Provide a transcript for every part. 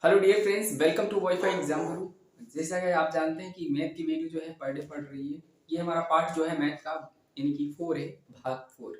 Hello dear friends, welcome to WiFi exam Guru. जैसा कि आप जानते हैं कि मैथ की वीडियो जो है पर डे पढ़ रही है। ये हमारा पार्ट जो है मैथ का यानी कि 4 है, भाग 4।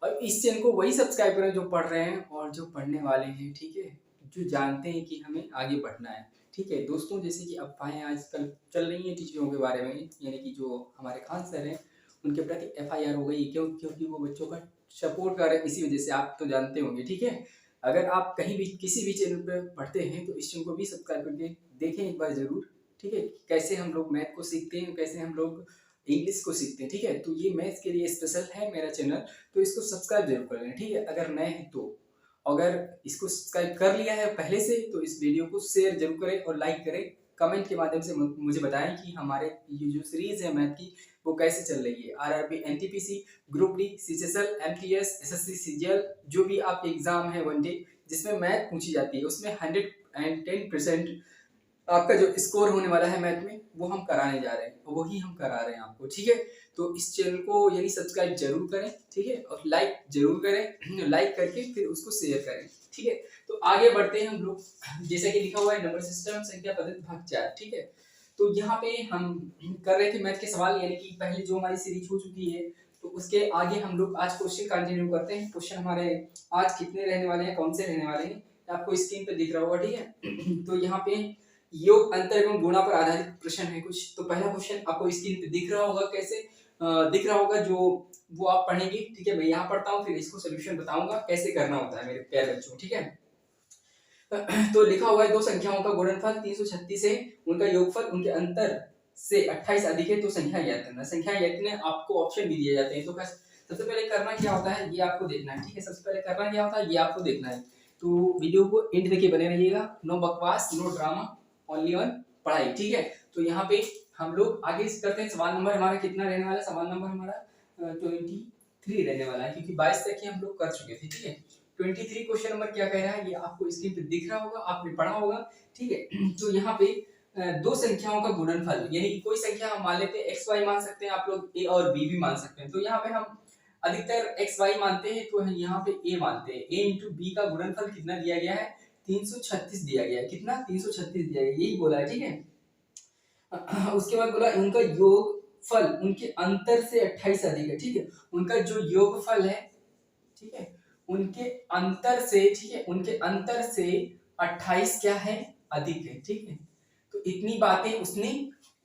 और इस चैनल को वही सब्सक्राइब करें जो पढ़ रहे हैं और जो पढ़ने वाले हैं, ठीक है, जो जानते हैं कि हमें आगे बढ़ना है। ठीक है दोस्तों, जैसे कि अफवाहें आजकल चल रही हैं टीचरों के बारे में, यानी कि जो हमारे खान सर हैं उनके प्रति एफआईआर हो गई, क्योंकि वो बच्चों का सपोर्ट कर रहे हैं। इसी वजह से आप तो जानते होंगे, ठीक है। अगर आप कहीं भी किसी भी चैनल पर पढ़ते हैं तो इस चैनल को भी सब्सक्राइब करके देखें एक बार जरूर, ठीक है। कैसे हम लोग मैथ को सीखते हैं, कैसे हम लोग इंग्लिश को सीखते हैं, ठीक है। तो ये मैथ्स के लिए स्पेशल है मेरा चैनल, तो इसको सब्सक्राइब जरूर कर लें, ठीक है, अगर नए हैं तो। अगर इसको सब्सक्राइब कर लिया है पहले से तो इस वीडियो को शेयर जरूर करें और लाइक करें। कमेंट के माध्यम से मुझे बताएं कि हमारे ये जो सीरीज है मैथ की वो कैसे चल रही है। RRB, NTPC, group D, CCL, MTS, SSC, CGL, जो भी आपके एग्जाम है वन डे जिसमें मैथ पूछी जाती है उसमें 110% आपका जो स्कोर होने वाला है मैथ में वो हम कराने जा रहे हैं, वही हम करा रहे हैं आपको, ठीक है। तो इस चैनल को यानी सब्सक्राइब जरूर करें, ठीक है, और लाइक जरूर करें। लाइक करके फिर उसको शेयर करें, ठीक है। तो आगे बढ़ते हैं हम लोग। जैसा कि लिखा हुआ है नंबर सिस्टम संख्या पद्धति भाग 4, ठीक है। तो यहाँ पे हम कर रहे थे मैथ के सवाल, यानी कि पहले जो हमारी सीरीज हो चुकी है तो उसके आगे हम लोग आज क्वेश्चन कंटिन्यू करते हैं। क्वेश्चन हमारे आज कितने रहने वाले हैं, कौन से रहने वाले हैं, आपको स्क्रीन पे दिख रहा होगा, ठीक है। तो यहाँ पे योग, अंतर एवं गुणा पर आधारित प्रश्न है कुछ। तो पहला क्वेश्चन आपको स्क्रीन पे दिख रहा होगा, कैसे दिख रहा होगा जो वो आप पढ़ेंगे, ठीक है। मैं यहाँ पढ़ता हूँ फिर इसको सोल्यूशन बताऊंगा कैसे करना होता है मेरे प्यारे बच्चों, ठीक है। तो लिखा हुआ है दो संख्याओं का गुणनफल 336 है, उनका योगफल उनके अंतर से 28 अधिक है, तो संख्या ज्ञात करना। संख्या ज्ञात करने आपको ऑप्शन भी दिए जाते हैं। तो सबसे पहले करना क्या होता है ये आपको देखना है, ठीक है। सबसे पहले करना क्या होता है ये आपको देखना है। तो वीडियो को एंड तक बने रहिएगा, नो बकवास, नो ड्रामा, ओनली ऑन पढ़ाई, ठीक है। तो यहाँ पे हम लोग आगे करते हैं। सवाल नंबर हमारा कितना रहने वाला है? सवाल नंबर हमारा 23 रहने वाला है, क्योंकि 22 तक ही हम लोग कर चुके थे, ठीक है। 23 क्वेश्चन नंबर क्या कह रहा है ये आपको स्क्रीन पे दिख रहा होगा, आपने पढ़ा होगा, ठीक है। तो यहाँ पे दो संख्याओं का गुणनफल, यानी कि कोई संख्या हम मान लेते हैं, एक्स वाई मान सकते हैं आप लोग, ए और बी भी मान सकते हैं। तो यहाँ पे हम अधिकतर एक्स वाई मानते हैं, तो यहाँ पे ए मानते हैं। ए इंटू बी का गुणनफल कितना दिया गया है? 336 दिया गया है। कितना? 336 दिया गया, यही बोला है, ठीक है। उसके बाद बोला उनका योगफल उनके अंतर से 28 अधिक है, ठीक है। उनका जो योगफल है, ठीक है, उनके अंतर से, ठीक है, उनके अंतर से 28 क्या है? अधिक है, ठीक है। तो इतनी बातें उसने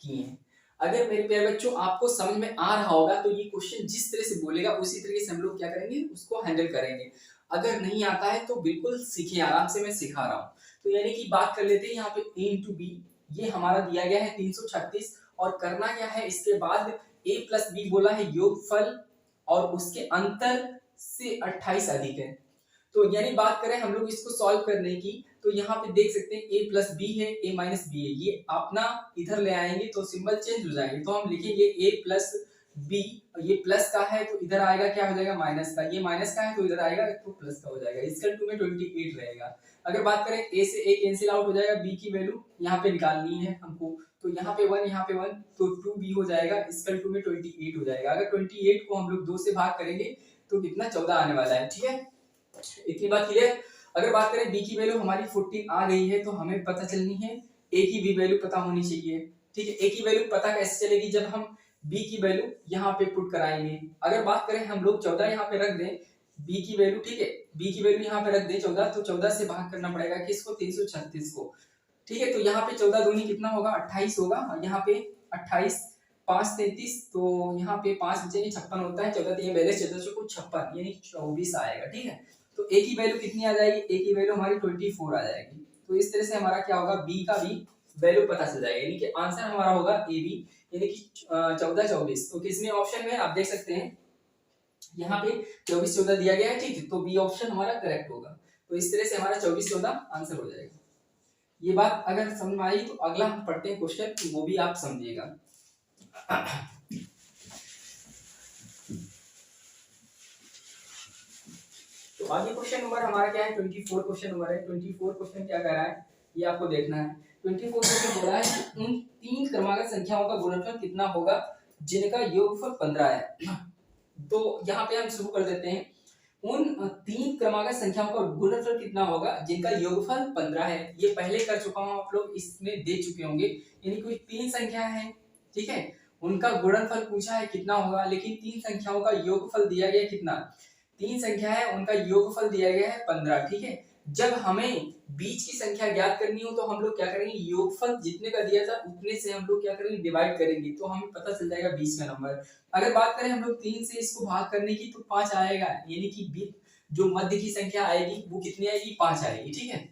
की हैं। अगर मेरे प्यारे बच्चों आपको समझ में आ रहा होगा तो ये क्वेश्चन जिस तरह से बोलेगा उसी तरीके से हम लोग क्या करेंगे, उसको हैंडल करेंगे। अगर नहीं आता है तो बिल्कुल सीखिए, आराम से मैं सिखा रहा हूँ। तो यानी कि बात कर लेते हैं यहाँ पे a इंटू बी, ये हमारा दिया गया है 336, और करना क्या है इसके बाद a प्लस बी बोला है योगफल और उसके अंतर से 28 अधिक है। तो यानी बात करें हम लोग इसको सॉल्व करने की, तो यहाँ पे देख सकते हैं a प्लस बी है, a माइनस बी है, ये अपना इधर ले आएंगे तो सिंबल चेंज हो जाएंगे। तो हम लिखेंगे a प्लस बी, ये प्लस का है तो इधर आएगा क्या हो जाएगा? माइनस का। ये माइनस का है तो इधर आएगा तो प्लस का हो जाएगा। इसका 2 में 28 रहेगा। अगर बात करें a से a कैंसिल आउट हो जाएगा, b की वैल्यू यहाँ पे निकालनी है हमको, तो यहाँ पे 1, यहाँ पे 1, तो 2b हो जाएगा। इसका 2 में 28 हो जाएगा। अगर 28 को हम लोग 2 से भाग करेंगे तो कितना? 14 आने वाला है, ठीक है। इतनी बात क्लियर। अगर बात करें b की वैल्यू हमारी 14 आ गई है, तो हमें पता चलनी है a की भी वैल्यू पता होनी चाहिए, ठीक है। a की वैल्यू पता कैसे चलेगी? जब हम b की वैल्यू यहाँ पे पुट कराएंगे। अगर बात करें हम लोग 14 यहाँ पे रख दें b की वैल्यू, ठीक है, b की वैल्यू यहाँ पे रख दें 14, तो 14 से भाग करना पड़ेगा किसको? 336 को, ठीक है। तो यहाँ पे 14 दूनी कितना होगा? 28 होगा, और यहाँ पे 28, 5 33, तो यहाँ पे 5 बचेंगे, 56 होता है। 14 3 बैलेंस 14 को 56 यानी 24 आएगा, ठीक है। तो a की वैल्यू कितनी आ जाएगी? a की वैल्यू हमारी 24 आ जाएगी। तो इस तरह से हमारा क्या होगा? b का भी वैल्यू पता चल जाएगा, यानी कि आंसर हमारा होगा ए बी, यानी कि 14 24। तो किसमें ऑप्शन में आप देख सकते हैं यहाँ पे 24 14 दिया गया है, ठीक है। तो बी ऑप्शन हमारा करेक्ट होगा। तो इस तरह से हमारा 24 14 आंसर हो जाएगा। ये बात अगर समझ में आई तो अगला हम पढ़ते हैं क्वेश्चन, वो भी आप समझिएगा। तो आगे क्वेश्चन नंबर हमारा क्या है? 24 क्वेश्चन नंबर है। 24 क्वेश्चन क्या कह रहा है ये आपको देखना है। 24 क्वेश्चन बोला है उन तीन क्रमागत संख्याओं का गुणनफल कितना होगा जिनका योगफल 15 है। तो यहाँ पे हम शुरू कर देते हैं। उन तीन क्रमागत संख्याओं का गुणनफल कितना होगा जिनका योगफल 15 है। ये पहले कर चुका हूं, आप लोग इसमें दे चुके होंगे। यानी कोई तीन संख्या है, ठीक है, उनका गुणनफल पूछा है कितना होगा, लेकिन तीन संख्याओं का योगफल दिया गया कितना, तीन संख्या है उनका योगफल दिया गया है 15, ठीक है। जब हमें बीच की संख्या ज्ञात करनी हो तो हम लोग क्या करेंगे, योगफल जितने का दिया था उतने से हम लोग क्या करेंगे, डिवाइड करेंगे, तो हमें पता चल जाएगा बीच का नंबर। अगर बात करें हम लोग 3 से इसको भाग करने की तो 5 आएगा, यानी कि जो मध्य की संख्या आएगी वो कितनी आएगी, 5 आएगी, ठीक है।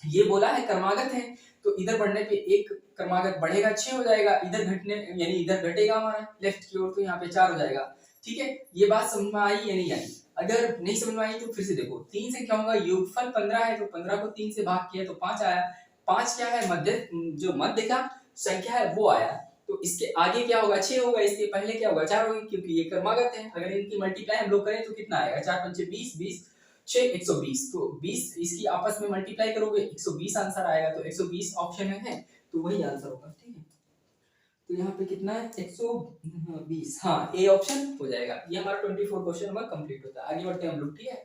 ये बोला है क्रमागत है, तो इधर बढ़ने पे एक क्रमागत बढ़ेगा 6 हो जाएगा, इधर घटने यानी इधर घटेगा हमारा लेफ्ट की ओर, तो यहाँ पे 4 हो जाएगा, ठीक है। ये बात समझ में आई या नहीं आई? अगर नहीं समझ में आई तो फिर से देखो, तीन संख्याओं का योगफल 15 है, तो 15 को 3 से भाग किया तो 5 आया। 5 क्या है, मध्य, जो मध्य का संख्या है वो आया। तो इसके आगे क्या होगा, 6 होगा, इसके पहले क्या होगा, 4 होगा, क्योंकि ये क्रमागत है। अगर इनकी मल्टीप्लाई हम लोग करें तो कितना आएगा, 4 पंचे 20, 20 6 120, तो 20 इसकी आपस में मल्टीप्लाई करोगे 120 आंसर आएगा, तो 120 ऑप्शन में है, तो वही आंसर होगा, ठीक है। तो यहाँ पे कितना है, 120, हाँ ए ऑप्शन हो जाएगा। ये हमारा 24 क्वेश्चन नंबर कंप्लीट होता है। आगे बढ़ते हैं हम लोग, ठीक है।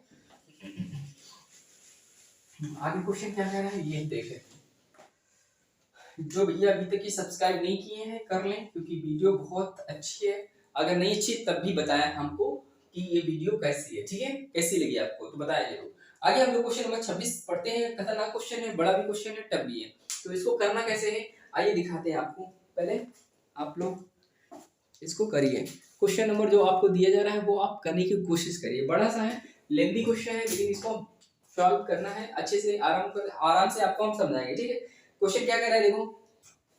आगे क्वेश्चन क्या कह रहा है ये देख लेते हैं। जो भैया अभी तक सब्सक्राइब नहीं किए हैं कर लें, क्योंकि वीडियो बहुत अच्छी है। अगर नहीं अच्छी तब भी बताएं हमको कि ये वीडियो कैसी है, ठीक है, कैसी लगी आपको, तो बताया जरूर। आगे हम लोग क्वेश्चन नंबर 26 पढ़ते हैं। खतरनाक क्वेश्चन है, बड़ा भी क्वेश्चन है, टफ भी है। तो इसको करना कैसे है, आइए दिखाते हैं आपको। पहले आप लोग इसको करिए। क्वेश्चन नंबर जो आपको दिया जा रहा है वो आप करने की कोशिश करिए। बड़ा सा है, लेंथी क्वेश्चन है, लेकिन इसको सॉल्व करना है अच्छे से, आराम से आपको हम समझाएंगे, ठीक है। क्वेश्चन क्या कह रहा है, देखो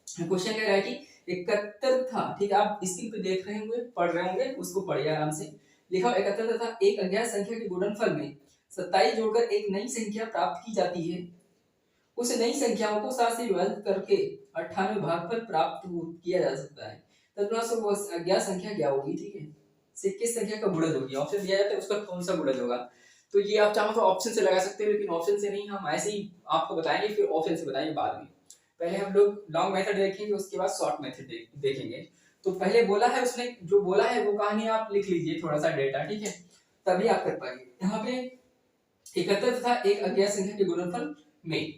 क्वेश्चन कह रहा है कि 71 था, ठीक है, आप स्क्रीन पे देख रहे होंगे, पढ़ रहे होंगे, उसको पढ़िए आराम से। लिखा 71 था एक अज्ञात संख्या के गुणनफल में 27 जोड़कर एक नई संख्या प्राप्त की जाती है। उस नई संख्याओं को 7 से विभाजित करके 98 भागफल प्राप्त किया जा सकता है। तदनुसार वो अज्ञात संख्या क्या होगी, ठीक है, से किस संख्या का गुणज होगी। ऑप्शन दिया जाता है उसका कौन सा गुणज होगा। तो ये आप चाहो तो ऑप्शन से लगा सकते हो, लेकिन ऑप्शन से नहीं, हम ऐसे ही आपको बताएंगे, फिर ऑप्शन से बताएंगे बाद में। पहले हम लोग लॉन्ग मेथड देखेंगे, उसके बाद शॉर्ट मेथड देखेंगे। तो पहले बोला है उसने, जो बोला है वो कहानी आप लिख लीजिए थोड़ा सा डेटा, ठीक है, तभी आप कर पाएंगे। यहाँ पे 71 तथा एक अज्ञात संख्या के गुणनफल में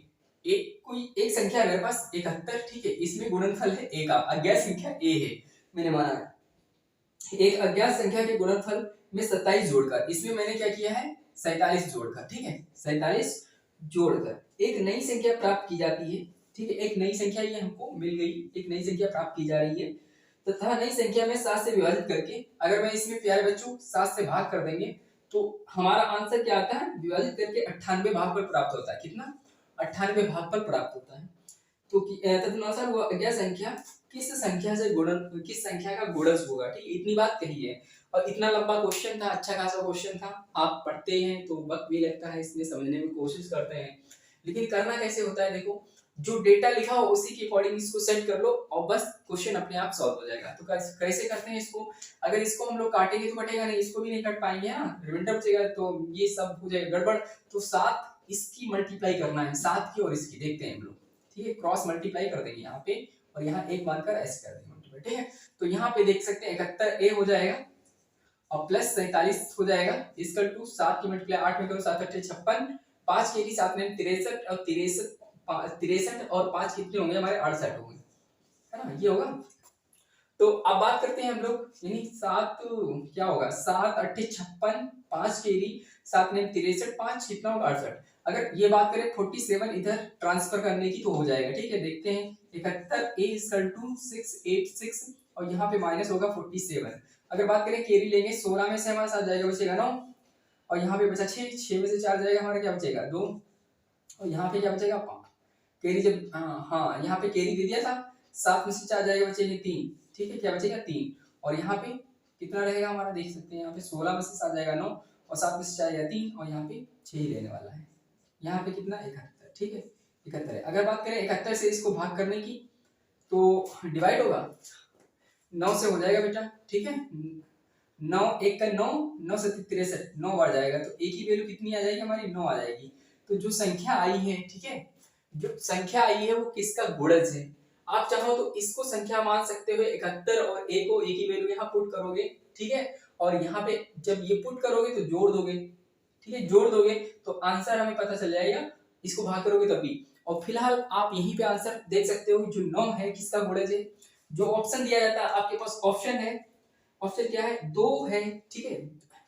कोई एक संख्या है मेरे पास 71, ठीक है, इसमें गुणनफल है ए का, अज्ञात संख्या ए है, मैंने माना है। एक अज्ञात संख्या के गुणनफल में 27 जोड़कर, इसमें मैंने क्या किया है, 47 जोड़कर, ठीक है, 47 जोड़कर एक नई संख्या प्राप्त की जाती है, ठीक है। एक नई संख्या ये हमको मिल गई, एक नई संख्या प्राप्त की जा रही है, तथा नई संख्या में 7 से विभाजित करके, अगर मैं इसमें प्यारे बच्चों 7 से भाग कर देंगे तो हमारा आंसर क्या आता है, विभाजित करके 98 भागफल प्राप्त होता है। कितना, 98 भागफल प्राप्त होता है। तो तदनुसार वो अज्ञात संख्या किस संख्या से गुणन, किस संख्या का गुणज होगा, ठीक, इतनी बात कही है। और इतना लंबा क्वेश्चन था, अच्छा खासा क्वेश्चन था, आप पढ़ते हैं तो वक्त भी लगता है इसमें, समझने में कोशिश करते हैं, लेकिन करना कैसे होता है, देखो जो डेटा लिखा हो उसी के अकॉर्डिंग इसको सेट कर लो और बस क्वेश्चन अपने आप सॉल्व हो जाएगा। तो कैसे करते हैं इसको, अगर इसको हम लोग काटेंगे तो कटेगा नहीं, इसको भी नहीं काट पाएंगे ना, रिमाइंडर बचेगा, तो ये सब हो जाएगा गड़बड़। तो 7 इसकी मल्टीप्लाई करना है, 7 की और इसकी, देखते हैं हम लोग, ठीक है, क्रॉस मल्टीप्लाई कर देंगे यहाँ पे, और यहाँ एक मानकर ऐसे कर देंगे मल्टीप्लाई, ठीक है। तो यहाँ पे देख सकते हैं 71 ए हो जाएगा और प्लस 47 हो जाएगा, इसका टू 7 की मल्टीप्लाई 8 में करो, 7 8 56, 5 के 7 में 63 और 63 और 5 कितने होंगे हमारे, 68 होंगे, है ना, ये होगा। तो अब बात करते हैं हम लोग, यानी 7 क्या होगा, 7 8 56, 5 केरी 7 में 63, 5 कितना होगा 68। अगर ये बात करें 47 इधर ट्रांसफर करने की तो हो जाएगा, ठीक है, देखते हैं 71 a इक्वल टू 686 और यहाँ पे माइनस होगा 47। अगर बात करें कैरी लेंगे 16 में से हमारे साथ जाएगा, बचेगा 9 और यहाँ पे बचा 6 में से 4 जाएगा हमारा, क्या बचेगा 2 और यहाँ पे क्या बचेगा 5। कैरी जब हाँ यहाँ पे कैरी दे दिया था, 7 में से 4 जाएगा, बचेगा 3, ठीक है, क्या बचेगा 3 और यहाँ पे कितना रहेगा हमारा, देख सकते हैं यहाँ पे 16 में से 7 जाएगा 9 और 7 में से 4 जाएगा 3 और यहाँ पे 6 ही रहने वाला है। यहाँ पे कितना 71, ठीक है 71 है। अगर बात करें 71 से इसको भाग करने की तो डिवाइड होगा 9 से हो जाएगा बेटा, ठीक है, 9 1 का 9, 9 से 63, 9 बार जाएगा तो एक ही वैल्यू कितनी आ जाएगी हमारी, 9 आ जाएगी। तो जो संख्या आई है, ठीक है, जो संख्या आई है वो किसका गुणज है। आप चाहो तो इसको संख्या मान सकते हो 71 और ए को एक ही वैल्यू यहाँ पुट करोगे, ठीक है, और यहाँ पे जब ये पुट करोगे तो जोड़ दोगे, ठीक है, जोड़ दोगे तो आंसर हमें पता चल जाएगा, इसको भाग करोगे तब भी। और फिलहाल आप यहीं पे आंसर देख सकते हो, जो 9 है किसका गुणज है। जो ऑप्शन दिया जाता है आपके पास ऑप्शन है, ऑप्शन क्या है, 2 है, ठीक है,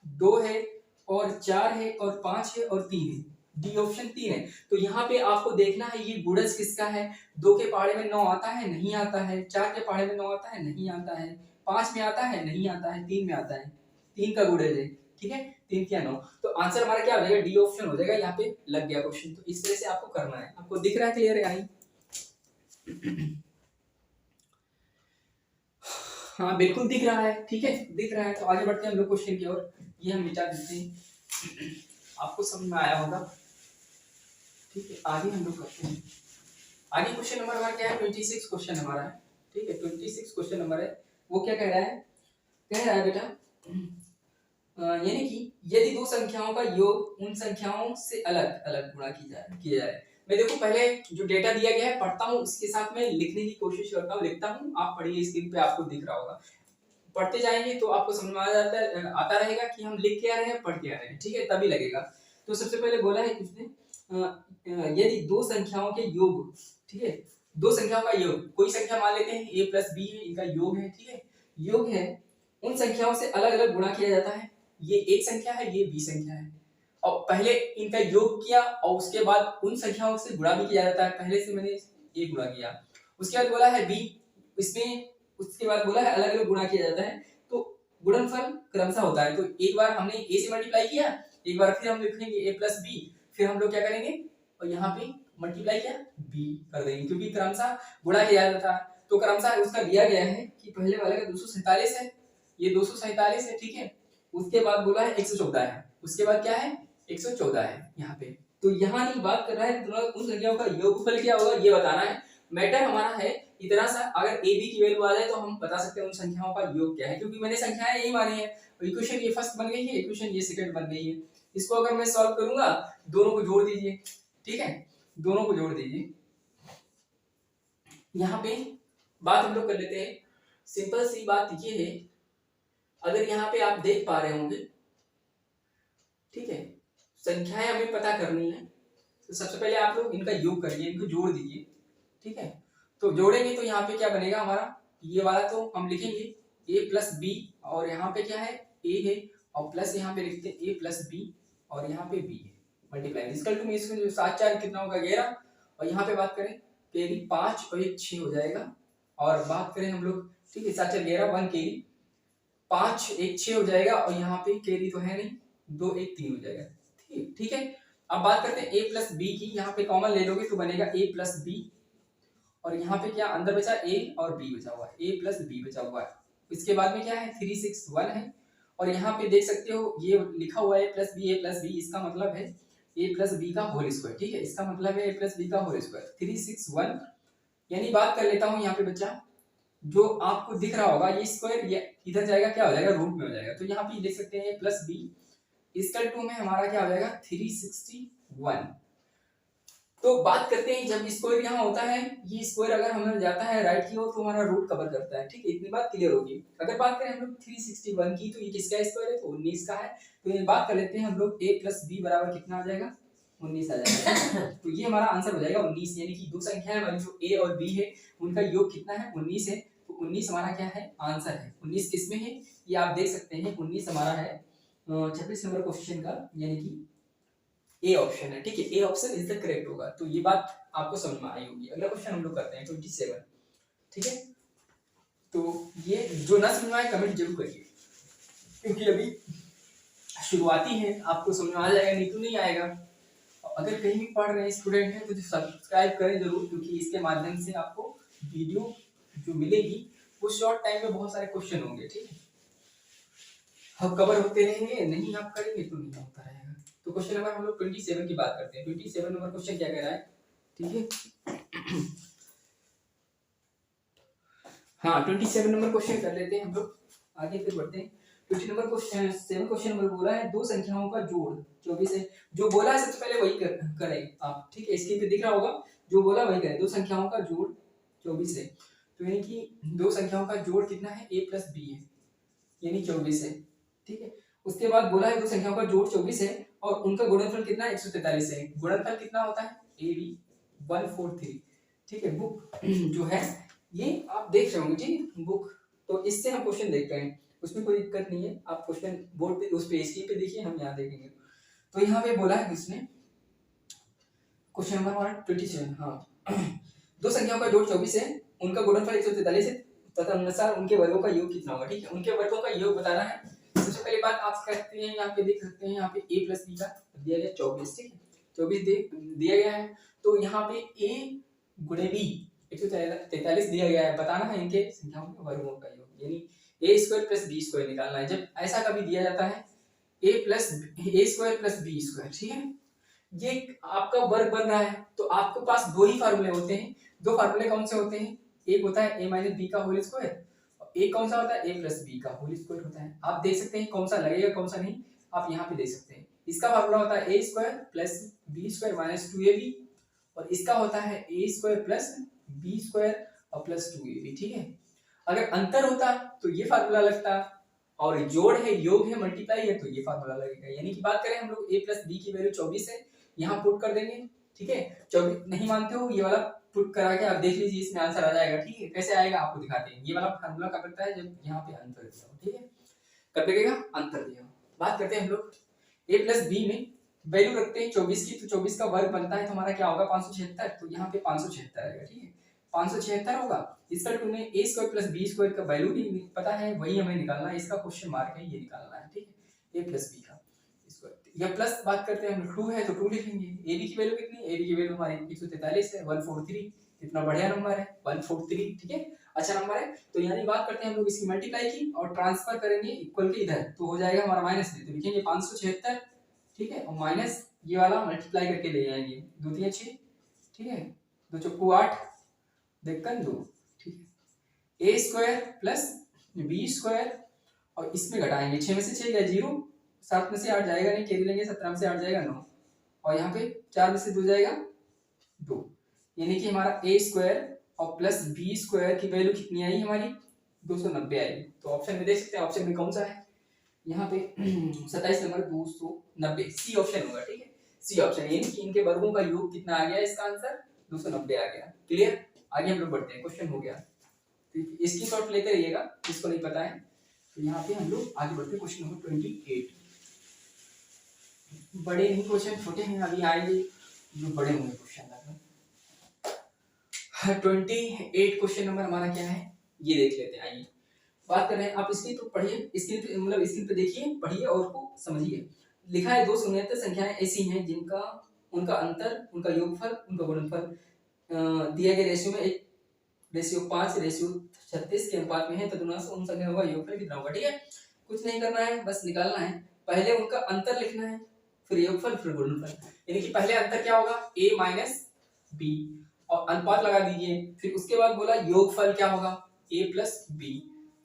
2 है और 4 है और 5 है और 3 है, डी ऑप्शन 3 है। तो यहाँ पे आपको देखना है ये गुणज किसका है। 2 के पहाड़े में 9 आता है, नहीं आता है। 4 के पहाड़े में 9 आता है, नहीं आता है। 5 में आता है, नहीं आता है। 3 में आता है, 3 का गुणज है, ठीक है, 3 क्या 9। तो आंसर हमारा क्या हो जाएगा, डी ऑप्शन हो जाएगा। यहाँ पे लग गया क्वेश्चन। तो इस तरह से आपको करना है। आपको दिख रहा है, क्लियर है आई? हाँ बिल्कुल दिख रहा है, ठीक है, दिख रहा है। तो आगे बढ़ते हैं हम लोग क्वेश्चन की ओर। ये हम मिटा देते हैं, आपको समझ में आया होगा, ठीक है। आगे हम लोग करते हैं। आगे क्वेश्चन नंबर हमारा क्या है, 26 क्वेश्चन हमारा है, ठीक है, 26 क्वेश्चन नंबर है। वो क्या कह रहा है, कह रहा है बेटा यानी कि यदि दो संख्याओं का योग उन संख्याओं से अलग अलग गुणा किया जाए। मैं देखो पहले जो डेटा दिया गया है पढ़ता हूँ, उसके साथ में लिखने की कोशिश करता हूँ, लिखता हूँ, आप पढ़िए, स्क्रीन पे आपको दिख रहा होगा। पढ़ते जाएंगे तो आपको समझ में आता रहेगा कि हम लिख क्या रहे हैं, पढ़ क्या रहे हैं, ठीक है, तभी लगेगा। तो सबसे पहले बोला है किसने, यदि दो संख्याओं के योग, ठीक है, दो संख्याओं का योग, कोई संख्या मान लेते हैं a प्लस बी है, इनका योग है, ठीक है, योग है, उन संख्याओं से अलग अलग गुणा किया जाता है। ये एक संख्या है, ये बी संख्या है, और पहले इनका योग किया और उसके बाद उन संख्याओं से गुणा भी किया जाता है। पहले से मैंने ए गुणा किया, उसके बाद बोला है बी, इसमें उसके बाद बोला है अलग अलग गुणा किया जाता है। तो गुणनफल क्रमशः होता है। तो एक बार हमने a से मल्टीप्लाई किया, एक बार फिर हम लिखेंगे a प्लस बी, फिर हम लोग क्या करेंगे, और यहाँ पे मल्टीप्लाई किया b कर देंगे, क्योंकि क्रमशः गुणा किया जाता है। तो क्रमशः उसका दिया गया है कि पहले वाले का 247 है, ये 247 है, ठीक है, उसके बाद बोला है 114 है, उसके बाद क्या है 114 है यहाँ पे। तो यहाँ नहीं बात कर रहा है उन संख्याओं का योगफल क्या होगा ये बताना है। मैटर हमारा है इतना सा, अगर ए बी की वैल्यू आ जाए तो हम बता सकते हैं उन संख्याओं का योग क्या है, क्योंकि मैंने संख्याएं यही मानी है। इक्वेशन ये फर्स्ट बन गई है, इक्वेशन ये सेकंड बन गई है। इसको अगर मैं सॉल्व करूंगा, दोनों को जोड़ दीजिए, ठीक है, दोनों को जोड़ दीजिए। यहाँ पे बात हम लोग कर लेते हैं, सिंपल सी बात ये है, अगर यहाँ पे आप देख पा रहे होंगे, ठीक है, संख्याएं हमें पता करनी है। तो सबसे पहले आप लोग इनका योग करिए, इनको जोड़ दीजिए, ठीक है। तो जोड़ेंगे तो यहाँ पे क्या बनेगा हमारा, ये वाला तो हम लिखेंगे a प्लस बी, और यहाँ पे क्या है a है, और प्लस यहाँ पे लिखते हैं a प्लस बी, और यहाँ पे b है, मल्टीप्लाई इक्वल टू में इसमें जो 7 4 कितना होगा 11, और यहाँ पे बात करें केरी 5 और 1 6 हो जाएगा। और बात करें हम लोग, ठीक है, 7 4 11 1 केरी 5 1 6 हो जाएगा, और यहाँ पे केरी तो है नहीं, 2 1 3 हो जाएगा, ठीक है। अब बात करते हैं a प्लस बी की, यहाँ पे कॉमन ले लोगे तो बनेगा a प्लस बी, और यहाँ पे क्या अंदर बचा a और b बचा हुआ है, a प्लस बी बचा हुआ है। इसके बाद में क्या है 3 6 1 है, और यहाँ पे देख सकते हो ये लिखा हुआ है प्लस बी, इसका मतलब है a प्लस बी का होल स्क्वायर, ठीक है, इसका मतलब है a प्लस बी का होल स्क्वायर 3 6 1। यानी बात कर लेता हूँ यहाँ पे बच्चा, जो आपको दिख रहा होगा ये स्क्वायर ये इधर जाएगा, क्या हो जाएगा रूट में हो जाएगा। तो यहाँ पे देख सकते हैं a plus B is equal to में हमारा क्या हो जाएगा 361। तो बात करते हैं जब स्क्वायर यहाँ होता है, ये स्क्वायर अगर हमें जाता है राइट की ओर तो हमारा रूट कवर करता है, ठीक है, इतनी बात क्लियर होगी। अगर बात करें हम लोग 361 की, तो ये किसका स्क्वायर है, तो 19 का है। तो ये बात कर लेते हैं हम लोग a प्लस बी बराबर कितना आ जाएगा 19 आ जाएगा। तो ये हमारा आंसर हो जाएगा 19, यानी कि दो संख्या है जो a और b है उनका योग कितना है 19 है। तो 19 हमारा क्या है आंसर है। 19 किसमें है ये आप देख सकते हैं, 19 हमारा है 26 नंबर क्वेश्चन का, यानी कि ए ऑप्शन है, ठीक है, A option is the correct होगा। तो ये बात आपको समझ में आई होगी। अगला क्वेश्चन हम लोग करते हैं 27, ठीक है। तो ये जो ना समझ में आए कमेंट जरूर करिए, क्योंकि अभी शुरुआती है, आपको समझ में आ जाएगा, नहीं तो नहीं आएगा। अगर कहीं भी पढ़ रहे स्टूडेंट हैं तो सब्सक्राइब करें जरूर, क्योंकि इसके माध्यम से आपको वीडियो जो मिलेगी वो शॉर्ट टाइम में बहुत सारे क्वेश्चन होंगे, ठीक है, हम कवर होते रहेंगे। नहीं आप करेंगे तो नहीं होता रहेगा। तो क्वेश्चन नंबर हम लोग 27 की बात करते हैं। 27 नंबर क्वेश्चन क्या कह रहा है, ठीक है, हाँ 27 नंबर क्वेश्चन कर लेते हैं हम लोग, आगे फिर बढ़ते हैं। 20 नंबर क्वेश्चन 7 क्वेश्चन नंबर बोला है दो संख्याओं का जोड़ 24 है। जो बोला है सबसे पहले वही करें आप, ठीक है, स्क्रीन पे दिख रहा होगा, जो बोला वही करें। दो संख्याओं का जोड़ 24 है, तो यानी कि दो संख्याओं का जोड़ कितना है a प्लस बी है, यानी 24 है, ठीक है। उसके बाद बोला है दो संख्याओं का जोड़ 24 है और उनका गुणनफल कितना है 143 है। गुणनफल कितना होता है AB 143। ठीक है, बुक जो है ये आप देख रहे होंगे जी बुक, तो इससे हम क्वेश्चन देखते हैं, उसमें कोई दिक्कत नहीं है। आप क्वेश्चन बोर्ड पे उस पे स्क्रीन पे देखिए, हम यहाँ देखेंगे। तो यहाँ पे बोला है किसने, क्वेश्चन नंबर हमारा 27। हाँ दो संख्याओं का जोड़ 24 है, उनका गुणनफल 143 है, तदनुसार उनके वर्गों का योग कितना होगा। ठीक है, उनके वर्गों का योग बताना है। सबसे पहली बात आप कहते हैं, यहाँ पे देख सकते हैं, यहाँ पे a प्लस बी का दिया गया 24। ठीक है, 24 दिया गया है, तो यहाँ पे a गुणे b 143 दिया गया है। बताना है इनके संख्याओं के वर्गों का योग, यानी a square plus B square निकालना है। जब ऐसा कभी दिया जाता है a square plus B square, ठीक है, ये आपका वर्ग बन रहा है, तो आपके पास दो ही फार्मूले होते हैं। दो फार्मूले कौन से होते हैं, एक होता है a माइनस बी का होल स्क्वायर, एक कौन सा होता है a प्लस बी का होल स्क्वायर होता है। आप देख सकते हैं कौन सा लगेगा कौन सा नहीं, आप यहाँ पे देख सकते हैं। इसका फार्मूला होता है a square plus B square minus 2ab, और इसका होता है a square plus B square और प्लस 2ab। ठीक है, अगर अंतर होता तो ये फार्मूला लगता, और जोड़ है, योग है, मल्टीप्लाई है, तो ये फार्मूला लगेगा। यानी कि बात करें हम लोग a प्लस बी की वैल्यू 24 है, यहाँ पुट कर देंगे। ठीक है, 24 नहीं मानते हो, ये वाला पुट करा के आप देख लीजिए, इसमें आंसर आ जाएगा। ठीक है, कैसे आएगा आपको दिखाते हैं। ये वाला फार्मूला कब लगता है, जब यहाँ पे अंतर दिया हो। ठीक है, कब लगेगा, अंतर दिया हो। बात करते हैं हम लोग a प्लस बी में वैल्यू रखते हैं 24 की, तो 24 का वर्ग बनता है तो हमारा क्या होगा 576, तो यहाँ पे 576 आएगा। ठीक है, 576 होगा। इसका टू में a square plus B square का वैल्यू नहीं पता है, वही हमें निकालना है। इसका क्वेश्चन मार्क है, ये निकालना है। ठीक है, a प्लस बी का या प्लस बात करते हैं हम, 2 है तो 2 लिखेंगे। ए बी की वैल्यू कितनी है, ए बी की वैल्यू हमारी 143 है, 143, कितना बढ़िया नंबर है 143। ठीक है, अच्छा नंबर है। तो यानी बात करते हैं हम लोग इसकी मल्टीप्लाई की और ट्रांसफर करेंगे इक्वल के इधर, तो हो जाएगा हमारा माइनस में, तो लिखेंगे 576। ठीक है, और माइनस ये वाला मल्टीप्लाई करके ले जाएंगे, 2 3 6, ठीक है, 2 चौको 8, देखकर 2। ठीक है, ए स्क्वायर प्लस बी स्क्वायर, और इसमें घटाएंगे 6 में से 6 गया 0, 7 में से 8 जाएगा नहीं, कैरी लेंगे, 17 में से 8 जाएगा 9, और यहाँ पे 4 में से 2 जाएगा 2, यानी कि हमारा a स्क्वायर और प्लस बी स्क्वायर की वैल्यू कितनी आई हमारी 290 आई। तो ऑप्शन में देख सकते हैं, ऑप्शन में कौन सा है यहाँ पे 27 नंबर 290, सी ऑप्शन होगा। ठीक है, सी ऑप्शन, यानी कि इनके वर्गों का योग कितना आ गया, इसका आंसर 290 आ गया। क्लियर, आगे हम लोग बढ़ते हैं, क्वेश्चन हो गया, इसकी शॉर्ट लेते रहिएगा, इसको नहीं पता है। तो यहाँ पे हम लोग आगे बढ़ते हैं, क्वेश्चन नंबर 28। बड़े नहीं क्वेश्चन, छोटे हैं, अभी आएंगे जो बड़े होंगे क्वेश्चन। 28 क्वेश्चन नंबर हमारा क्या है, ये देख लेते हैं। आइए बात कर रहे हैं, आप स्क्रीन तो पढ़िए, स्क्रीन पे मतलब स्क्रीन पे देखिए, पढ़िए और को समझिए। लिखा है दो शून्येतर संख्याएं ऐसी हैं जिनका उनका अंतर, उनका योगफल, उनका गुणनफल दिया गया रेशियो में एक रेशियो 5 रेशियो 36 के अनुपात में है, तदनुसार उन संख्याओं का योगफल कितना होगा। ठीक है, कुछ नहीं करना है, बस निकालना है। पहले उनका अंतर लिखना है, फिर योगफल, फिर गुणनफल। यानी कि पहले अंतर क्या होगा a माइनस बी, और अनुपात लगा दीजिए। फिर उसके बाद बोला योगफल क्या होगा a प्लस बी,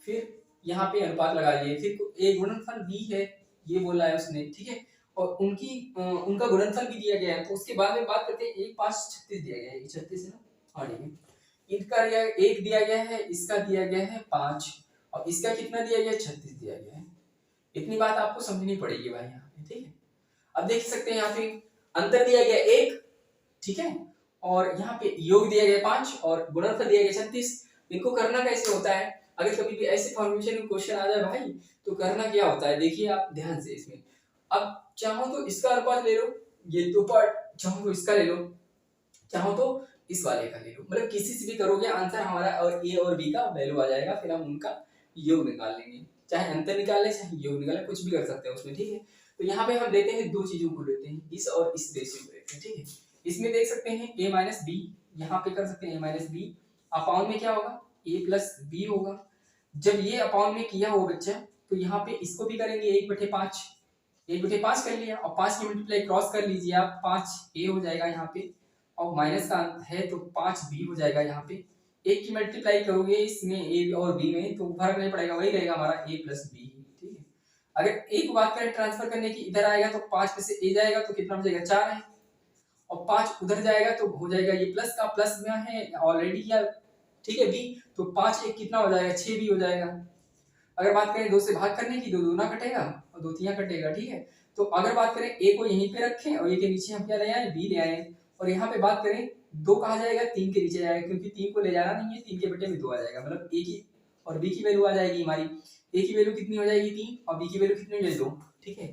फिर यहाँ पे अनुपात लगा दीजिए। फिर a गुणनफल b है, ये बोला है उसने। ठीक है, और उनका गुणनफल भी दिया गया है। तो उसके बाद में बात करते हैं 1 5 36 दिया गया है, 36 है ना, हाँ ठीक है। इनका 1 दिया गया है, इसका दिया गया है 5, और इसका कितना दिया गया है 36 दिया गया है। इतनी बात आपको समझनी पड़ेगी भाई यहाँ पे। ठीक है, अब देख सकते हैं यहाँ पे अंतर दिया गया 1, ठीक है, और यहाँ पे योग दिया गया 5 और गुणनफल दिया गया 36। इनको करना कैसे होता है, अगर कभी भी ऐसे फॉर्मेशन में क्वेश्चन आ जाए भाई, तो करना क्या होता है, देखिए आप ध्यान से इसमें। अब चाहो तो इसका अनुपात ले लो, ये दो पार्ट, चाहो तो इसका ले लो, चाहो तो इस वाले का ले लो, मतलब किसी से भी करोगे आंसर हमारा और ए और बी का वैल्यू आ जाएगा। फिर हम उनका योग निकाल लेंगे, चाहे अंतर निकाल ले चाहे योग निकाल ले, कुछ भी कर सकते हैं उसमें। ठीक है, तो यहाँ पे हम लेते हैं दो चीजों को लेते हैं, इस और इस रेशियो को लेते हैं। ठीक है, इसमें देख सकते हैं a माइनस बी, यहाँ पे कर सकते हैं a माइनस बी, अपाउंड में क्या होगा a प्लस बी होगा। जब ये अपाउंड में किया हो बच्चा, तो यहाँ पे इसको भी करेंगे 1/5, 1/5 कर लिया, और 5 की मल्टीप्लाई क्रॉस कर लीजिए आप, 5a हो जाएगा यहाँ पे, और माइनस का है तो 5b हो जाएगा यहाँ पे। एक की मल्टीप्लाई करोगे इसमें a और b में, तो फर्क नहीं पड़ेगा, वही रहेगा हमारा a प्लस बी। ठीक है, अगर एक बात करें ट्रांसफर करने की, इधर आएगा तो 5 में से a जाएगा तो कितना हो जाएगा 4 है, और 5 उधर जाएगा तो हो जाएगा ये प्लस का प्लस में है ऑलरेडी या, ठीक है b, तो 5 एक कितना हो जाएगा 6b हो जाएगा। अगर बात करें 2 से भाग करने की, 2 दूना कटेगा और 2 तिया कटेगा। ठीक है, तो अगर बात करें ए को यहीं पे रखें और ए के नीचे हम क्या ले आए, बी ले आए, और यहाँ पे बात करें 2 कहा जाएगा, 3 के नीचे जाएगा, क्योंकि 3 को ले जाना नहीं है, 3 के बटे में 2 आ जाएगा, मतलब ए की और बी की वैल्यू आ जाएगी हमारी, ए की वैल्यू कितनी हो जाएगी 3 और बी की वैल्यू कितनी हो जाएगी 2, ठीक है।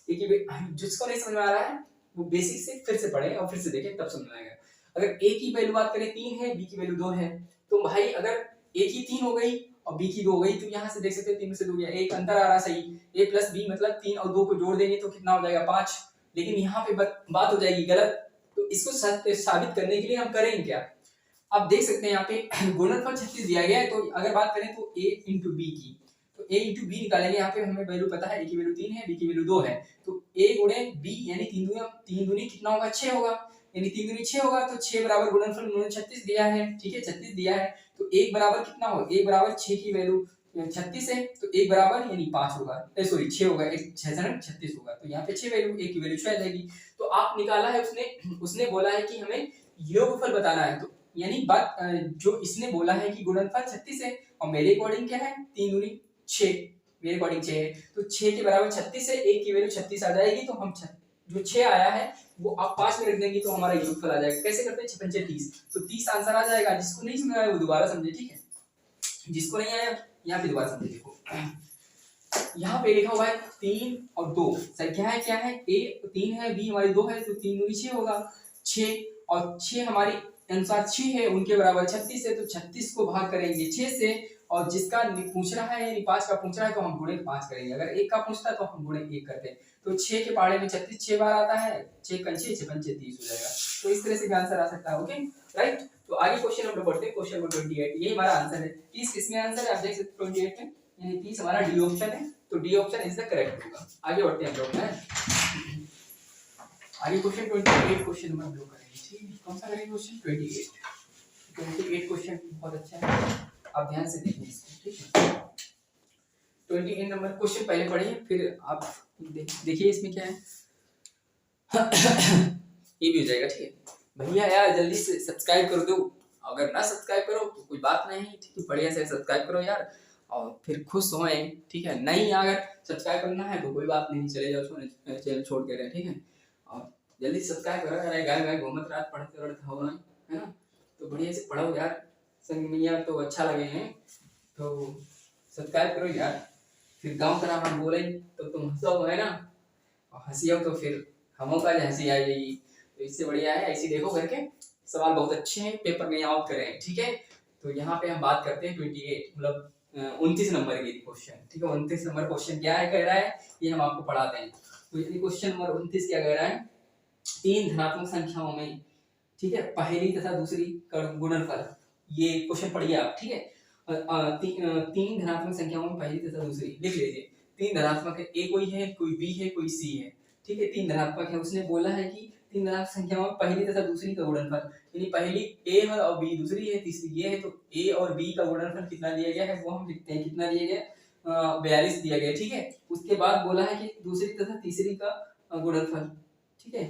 ए की जिसको नहीं समझ में आ रहा है वो बेसिक से फिर से पढ़े और फिर से देखें तब समझ में आएगा। अगर ए की वैल्यू बात करें 3 है, बी की वैल्यू 2 है, तो भाई अगर ए की 3 हो गई और बी की 2 हो गई, तो यहाँ से देख सकते हैं 3 में से 2 गया, एक अंतर आ रहा सही, ए प्लस बी मतलब 3 और 2 को जोड़ देंगे तो कितना हो जाएगा 5, लेकिन यहाँ पे बात हो जाएगी गलत। तो इसको साबित करने के लिए हम करेंगे क्या, आप देख सकते हैं यहाँ पे गुणनफल 36 दिया गया है, तो अगर बात करें तो a इंटू बी की, तो a इंटू बी निकालेंगे, यहाँ पे हमें वैल्यू पता है, a की वैल्यू 3 है, b की वैल्यू 2 है, तो a गुणे b यानी 3 दूनी कितना होगा 6 होगा, यानी 3 दूनी 6 होगा, तो 6 बराबर गुणनफल उन्होंने 36 दिया है, ठीक है 36 दिया है, तो 1 बराबर कितना होगा, 1 बराबर 6 की वैल्यू 36 है, तो 1 बराबर यानी 5 होगा, सॉरी 6 होगा, 1 6 36 होगा, तो यहाँ पे 6 वैल्यू, a की वैल्यू 6 आ जाएगी। तो आप निकाला है, उसने बोला है कि हमें योगफल बताना है, तो यानी बात जो इसने बोला है कि गुणनफल 36 है और मेरे अकॉर्डिंग क्या है 3 दूनी 6, मेरे अकॉर्डिंग 6 है, तो 6 के बराबर 36 है, एक की वैल्यू 36 आ जाएगी, तो हम जो 6 आया है वो आप 5 में रख देंगे तो हमारा योगफल आ जाएगा। कैसे करते हैं 6 पंचे 30, तो 30 आंसर आ जाएगा। जिसको नहीं समझ आया वो दोबारा समझे, ठीक है, जिसको नहीं आया यहाँ पे दोबारा समझे। देखो यहाँ पे लिखा हुआ है 3 और 2 संख्या है, क्या है a 3 है, b हमारी 2 है, तो 3 दूनी 6 होगा, 6 और 6 हमारी अनुसार 6 है, उनके बराबर 36 है, तो 36 को भाग करेंगे 6 से, और जिसका पूछ रहा है यानी 5 का पूछ रहा है तो हम गुणे 5 करेंगे, अगर 1 का पूछता है तो हम गुणे 1 करते हैं, तो 6 के पाड़े में 36 6 बार आता है, 6 पंचे 6 पंचे 30 हो जाएगा, तो इस तरह से भी आंसर आ सकता है। ओके राइट, तो आगे क्वेश्चन नंबर बढ़ते हैं, क्वेश्चन नंबर 28, ये हमारा आंसर है 30, किसमें आंसर है आप देख सकते हैं 28 में, यानी 30 हमारा डी ऑप्शन है, तो D option is the correct होगा। आगे बढ़ते हैं हम लोग, आगे क्वेश्चन 28 क्वेश्चन नंबर हम लोग करेंगे, ठीक है, कौन सा करेंगे क्वेश्चन 28 क्वेश्चन बहुत अच्छा है, आप ध्यान से देखिए इसको, ठीक है। 28 नंबर क्वेश्चन पहले पढ़िए, फिर आप देखिए इसमें क्या है ये भी हो जाएगा, ठीक है। भैया यार जल्दी से सब्सक्राइब कर दो, अगर ना सब्सक्राइब करो तो कोई बात नहीं, ठीक है, बढ़िया से सब्सक्राइब करो यार, और फिर खुश होए, ठीक है। नहीं अगर सब्सक्राइब करना है तो कोई बात नहीं, चले जाओ चैनल छोड़ के रहे, ठीक है, और जल्दी सब्सक्राइब करो यार, गाय गाय घूमत रात पढ़ते पढ़ते हो ना, है ना, तो बढ़िया से पढ़ो यार, संग में यार तो अच्छा लगे हैं, तो सब्सक्राइब करो यार, फिर गाँव का नाम हम बोले तो तुम हंसो, है ना, और हंसी हो तो फिर हमों का हंसी आ जाएगी, तो इससे बढ़िया है ऐसे देखो करके, सवाल बहुत अच्छे हैं, पेपर में याद करें, ठीक है। तो यहाँ पे हम बात करते हैं 28 मतलब 29 नंबर की क्वेश्चन, ठीक है, 29 नंबर क्वेश्चन क्या है कह रहा है, ये हम आपको पढ़ाते हैं। तो ये क्वेश्चन नंबर 29 क्या कह रहा है, 3 धनात्मक संख्याओं में, ठीक है, पहली तथा दूसरी का गुणनफल, ये क्वेश्चन पढ़िए आप, ठीक है। 3 धनात्मक संख्याओं में पहली तथा दूसरी लिख लीजिए, 3 धनात्मक है, ए कोई है, कोई बी है, कोई सी है, ठीक है, 3 धनात्मक है, उसने बोला है कि 3 धनात्मक संख्याओं में पहली तथा दूसरी का गुणनफल, यानी पहली ए है और बी दूसरी है, तीसरी ये है, तो ए और बी का गुणनफल कितना दिया गया है वो हम लिखते हैं, कितना दिया गया 42 दिया गया, ठीक है। उसके बाद बोला है कि दूसरी तथा तीसरी का गुणनफल, ठीक है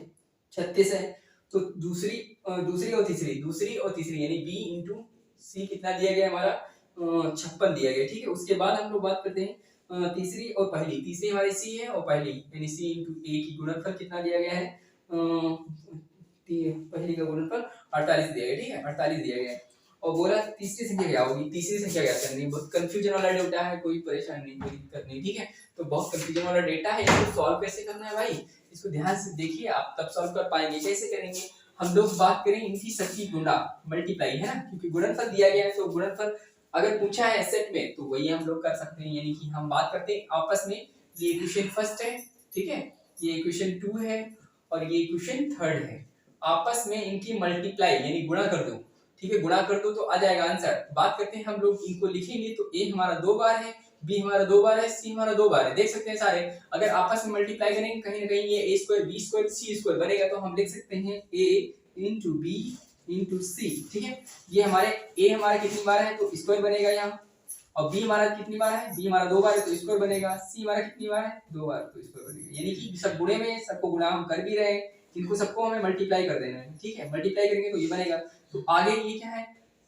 36 है, तो दूसरी और तीसरी यानी बी इंटू सी कितना दिया गया हमारा 56 दिया गया, ठीक है। उसके बाद हम लोग बात करते हैं तीसरी और पहली, तीसरी हमारी सी है और पहली यानी सी इंटू ए की गुणनफल कितना दिया गया है, पहली का गुणनफल 48 दिया गया, ठीक है 48 दिया गया है, और बोला तीसरी संख्या क्या होगी, तीसरी संख्या क्या करनी है, बहुत कंफ्यूजन वाला डेटा है, कोई परेशानी नहीं, कोई दिक्कत नहीं, ठीक है। तो बहुत कंफ्यूजन वाला डेटा है, इसको सॉल्व कैसे करना है भाई, इसको ध्यान से देखिए, आप तब सॉल्व कर पाएंगे। कैसे करेंगे, हम लोग बात करें इनकी सबकी गुणा मल्टीप्लाई, है ना, क्योंकि गुणनफल दिया गया है, तो गुणनफल अगर पूछा है सेट में तो वही हम लोग कर सकते हैं, यानी कि हम बात करते हैं आपस में, ये इक्वेशन फर्स्ट है, ठीक है, ये इक्वेशन 2 है और ये इक्वेशन 3 है, आपस में इनकी मल्टीप्लाई यानी गुणा कर दो, ठीक है, गुणा कर दो तो आ जाएगा आंसर। बात करते हैं हम लोग इनको लिखेंगे, तो ए हमारा 2 बार है, बी हमारा 2 बार है, सी हमारा 2 बार है, देख सकते हैं सारे, अगर आपस में मल्टीप्लाई करेंगे कहीं ना कहीं ये a square b square c square बनेगा, तो हम लिख सकते हैं a इंटू बी इंटू सी, ठीक है। ये हमारे a हमारा कितनी बार है तो स्क्वायर बनेगा यहाँ, और b हमारा कितनी बार है, b हमारा 2 बार है तो स्क्वायर बनेगा, c हमारा कितनी बार है 2 बार तो स्क्वायर बनेगा, यानी कि सब गुणे में सबको गुणा हम कर भी रहे हैं, इनको सबको हमें मल्टीप्लाई कर देना है, ठीक है, मल्टीप्लाई करेंगे तो ये बनेगा। तो आगे ये क्या है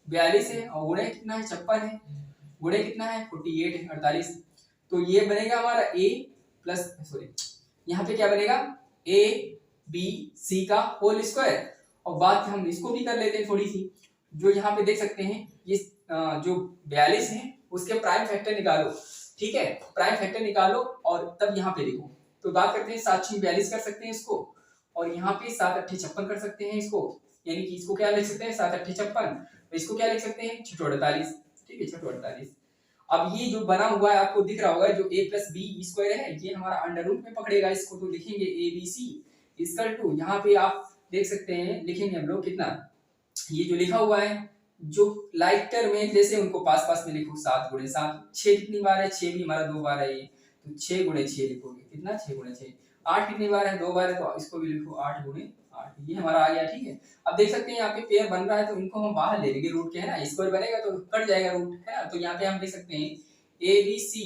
42 है और गुणे कितना है 56 है, गुणे कितना है 48 है 48, तो ये बनेगा हमारा a प्लस सॉरी यहाँ पे क्या बनेगा ए बी सी का होल स्क्वायर। और बात हम इसको भी कर लेते हैं थोड़ी सी, जो यहाँ पे देख सकते हैं ये जो 42 है उसके प्राइम फैक्टर निकालो, ठीक है, प्राइम फैक्टर निकालो और तब यहाँ पे लिखो। तो बात करते हैं 7 6 42 कर सकते हैं इसको, और यहाँ पे 7 8 56 कर सकते हैं इसको, यानी कि इसको क्या लिख सकते हैं 7 8 56, तो इसको क्या लिख सकते हैं 6 48, ठीक है 6 48। अब ये जो बना हुआ है आपको दिख रहा होगा जो a प्लस बी स्क्वायर है, ये हमारा अंडर रूट में पकड़ेगा इसको, तो लिखेंगे A B C equal to, यहाँ पे आप देख सकते हैं लिखेंगे हम लोग कितना, ये जो लिखा हुआ है जो लाइक टर्म में जैसे उनको पास पास में लिखो 7 गुणे 7, 6 कितनी बार है 6 भी हमारा 2 बार है ये, तो 6 गुणे 6 लिखोगे कितना 6 गुणे 6, 8 कितनी बार है 2 बार है, तो इसको भी लिखो 8 गुणे 8, ये हमारा आ गया, ठीक है। अब देख सकते हैं यहाँ पे पेयर बन रहा है तो इनको हम बाहर ले लेंगे रूट के, है ना, स्क्वायर बनेगा तो कट जाएगा रूट, है ना, तो यहाँ पे हम देख सकते हैं ए बी सी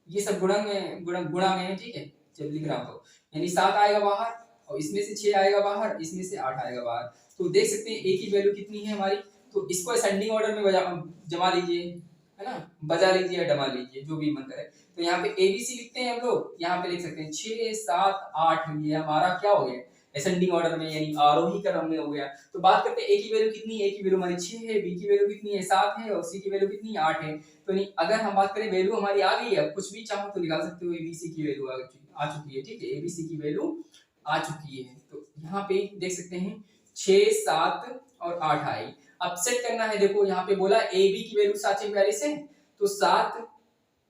ये सब गुणा में गुणा में है, ठीक है, जब लिख रहा हूं तो यानी 7 आएगा बाहर और इसमें से 6 आएगा बाहर, इसमें से 8 आएगा बाहर, तो देख सकते हैं ए की वैल्यू कितनी है हमारी, तो इसको असेंडिंग ऑर्डर में जमा लीजिए, है ना, बजा लीजिए या डमा लीजिए जो भी मन करे। तो यहाँ पे एबीसी लिखते हैं हम लोग, यहाँ पे लिख सकते हैं 6 7 8, ये हमारा क्या हो गया असेंडिंग ऑर्डर में यानी आरोही क्रम में हो गया। तो बात करते हैं ए की वैल्यू कितनी है, ए की वैल्यू हमारी 6 है, बी की वैल्यू कितनी है 7 है और सी की वैल्यू कितनी है 8 है। तो नहीं अगर हम बात करें वैल्यू हमारी आ गई है, कुछ भी चाहो तो निकाल सकते हो, एबीसी की वैल्यू आ चुकी है, ठीक है, एबीसी की वैल्यू आ चुकी है। तो यहाँ पे देख सकते हैं 6 7 और 8 आई। अब सेट करना है, देखो यहाँ पे बोला ए बी की वैल्यू 7 42 है, तो 7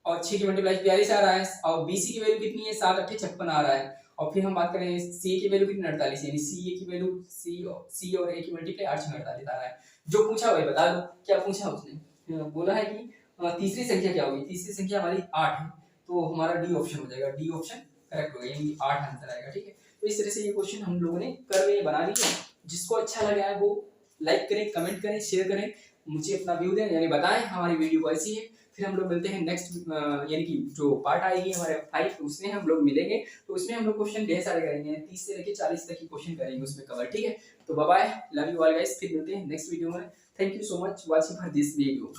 और 6 की मल्टीप्लाई 42 आ रहा है, और बीसी की वैल्यू कितनी है 7 8 56 आ रहा है। और फिर हम बात करें सी की वैल्यू कितनी 48, यानी सी की वैल्यू सी और ए की मल्टीप्लाई 8 48 आ रहा है। जो पूछा वही बता दो, क्या पूछा उसने, बोला है कि तीसरी संख्या क्या होगी, तीसरी संख्या हमारी 8 है, तो हमारा डी ऑप्शन हो जाएगा, डी ऑप्शन करेक्ट होगा, यानी 8 आंसर आएगा, ठीक है। तो इस तरह से ये क्वेश्चन हम लोगों ने कर लिए बना लिए। जिसको अच्छा लगा है वो लाइक करें, कमेंट करें, शेयर करें, मुझे अपना व्यू दें, यानी बताएं हमारी वीडियो कैसी है। फिर हम लोग मिलते हैं नेक्स्ट यानी कि जो पार्ट आएगी हमारे 5 उसमें हम लोग मिलेंगे, तो उसमें हम लोग क्वेश्चन ढेर सारे करेंगे, 30 से लेकर 40 तक की क्वेश्चन करेंगे उसमें कवर, ठीक है। तो bye bye, love you all guys, फिर मिलते हैं नेक्स्ट वीडियो में। Thank you so much watching for this video.